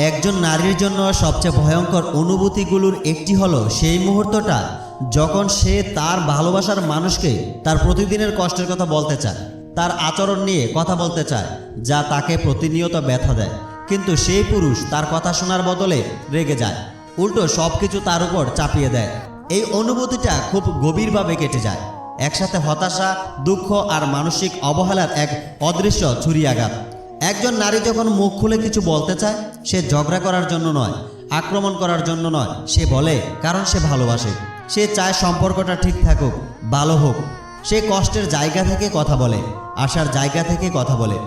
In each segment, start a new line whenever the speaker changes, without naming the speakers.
একজন নারীর জন্য সবচেয়ে ভয়ঙ্কর অনুভূতিগুলোর একটি হলো সেই মুহূর্তটা যখন সে তার ভালোবাসার মানুষকে তার প্রতিদিনের কষ্টের কথা বলতে চায়, তার আচরণ নিয়ে কথা বলতে চায় যা তাকে প্রতিনিয়ত ব্যথা দেয়, কিন্তু সেই পুরুষ তার কথা শোনার বদলে রেগে যায়, উল্টো সব কিছু তার উপর চাপিয়ে দেয়। এই অনুভূতিটা খুব গভীরভাবে কেটে যায়, একসাথে হতাশা, দুঃখ আর মানসিক অবহেলার এক অদৃশ্য ছুরিয়াঘাত। একজন নারী যখন মুখ খুলে কিছু বলতে চায়, সে ঝগড়া করার জন্য নয়, আক্রমণ করার জন্য নয়, সে বলে কারণ সে ভালোবাসে। সে চায় সম্পর্কটা ঠিক থাকুক, ভালো হোক। সে কষ্টের জায়গা থেকে কথা বলে, আশার জায়গা থেকে কথা বলে,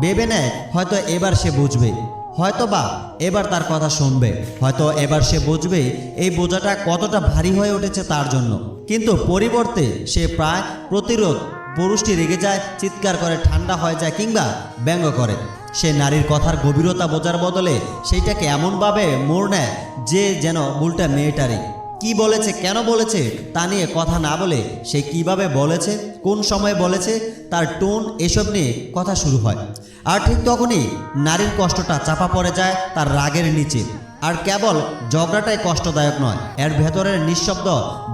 ভেবে নেয় হয়তো এবার সে বুঝবে, হয়তো বা এবার তার কথা শুনবে, হয়তো এবার সে বুঝবে এই বোঝাটা কতটা ভারী হয়ে উঠেছে তার জন্য। কিন্তু পরিবর্তে সে প্রায় প্রতিরোধ, পুরুষটি রেগে যায়, চিৎকার করে, ঠান্ডা হয়ে যায় কিংবা ব্যঙ্গ করে। সে নারীর কথার গভীরতা বোঝার বদলে সেইটাকে এমনভাবে মোড় নেয় যে যেন ভুলটা মেয়েটারই। কি বলেছে, কেন বলেছে তা নিয়ে কথা না বলে সে কিভাবে বলেছে, কোন সময় বলেছে, তার টোন, এসব নিয়ে কথা শুরু হয়। আর ঠিক তখনই নারীর কষ্টটা চাপা পড়ে যায় তার রাগের নিচে। আর কেবল ঝগড়াটাই কষ্টদায়ক নয়, এর ভেতরের নিঃশব্দ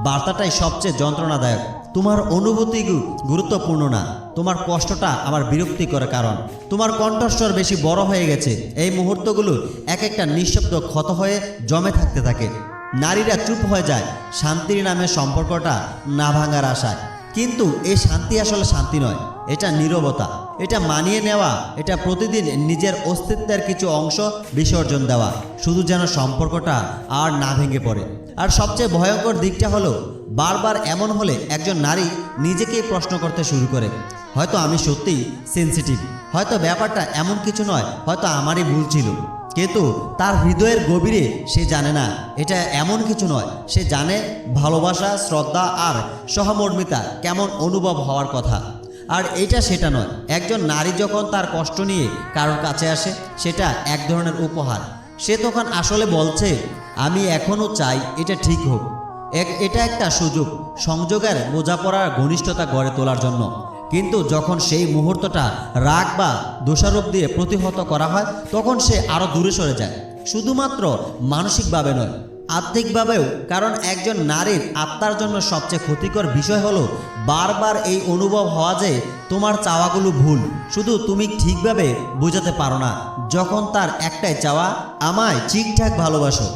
বার্তাটাই সবচেয়ে যন্ত্রণাদায়ক। তোমার অনুভূতি গুরুত্বপূর্ণ না, তোমার কষ্টটা আমার বিরক্তিকর, কারণ তোমার কণ্ঠস্বর বেশি বড় হয়ে গেছে। এই মুহূর্তগুলো এক একটা নিঃশব্দ ক্ষত হয়ে জমে থাকতে থাকে। নারীরা চুপ হয়ে যায় শান্তির নামে, সম্পর্কটা না ভাঙার আশায়। কিন্তু এই শান্তি আসলে শান্তি নয়, এটা নীরবতা, এটা মানিয়ে নেওয়া, এটা প্রতিদিন নিজের অস্তিত্বের কিছু অংশ বিসর্জন দেওয়া, শুধু যেন সম্পর্কটা আর না ভেঙে পড়ে। আর সবচেয়ে ভয়ঙ্কর দিকটা হলো, বারবার এমন হলে একজন নারী নিজেকেই প্রশ্ন করতে শুরু করে, হয়তো আমি সত্যিই সেনসিটিভ, হয়তো ব্যাপারটা এমন কিছু নয়, হয়তো আমারই ভুল ছিল। কিন্তু তার হৃদয়ের গভীরে সে জানে না এটা এমন কিছু নয়। সে জানে ভালোবাসা, শ্রদ্ধা আর সহমর্মিতা কেমন অনুভব হওয়ার কথা। আর এটা সেটা নয়। একজন নারী যখন তার কষ্ট নিয়ে কারোর কাছে আসে, সেটা এক ধরনের উপহার। সে তখন আসলে বলছে, আমি এখনও চাই এটা ঠিক হোক। এটা একটা সুযোগ, সংযোগের বোঝাপড়ার ঘনিষ্ঠতা গড়ে তোলার জন্য। কিন্তু যখন সেই মুহূর্তটা রাগ বা দোষারোপ দিয়ে প্রতিহত করা হয়, তখন সে আরও দূরে সরে যায়। শুধুমাত্র মানসিকভাবে নয়, আত্মিকভাবেও। কারণ একজন নারীর আত্মার জন্য সবচেয়ে ক্ষতিকর বিষয় হলো বারবার এই অনুভব হওয়া যে তোমার চাওয়াগুলো ভুল, শুধু তুমি ঠিকভাবে বোঝাতে পারো না। যখন তার একটাই চাওয়া, আমায় ঠিকঠাক ভালোবাসো,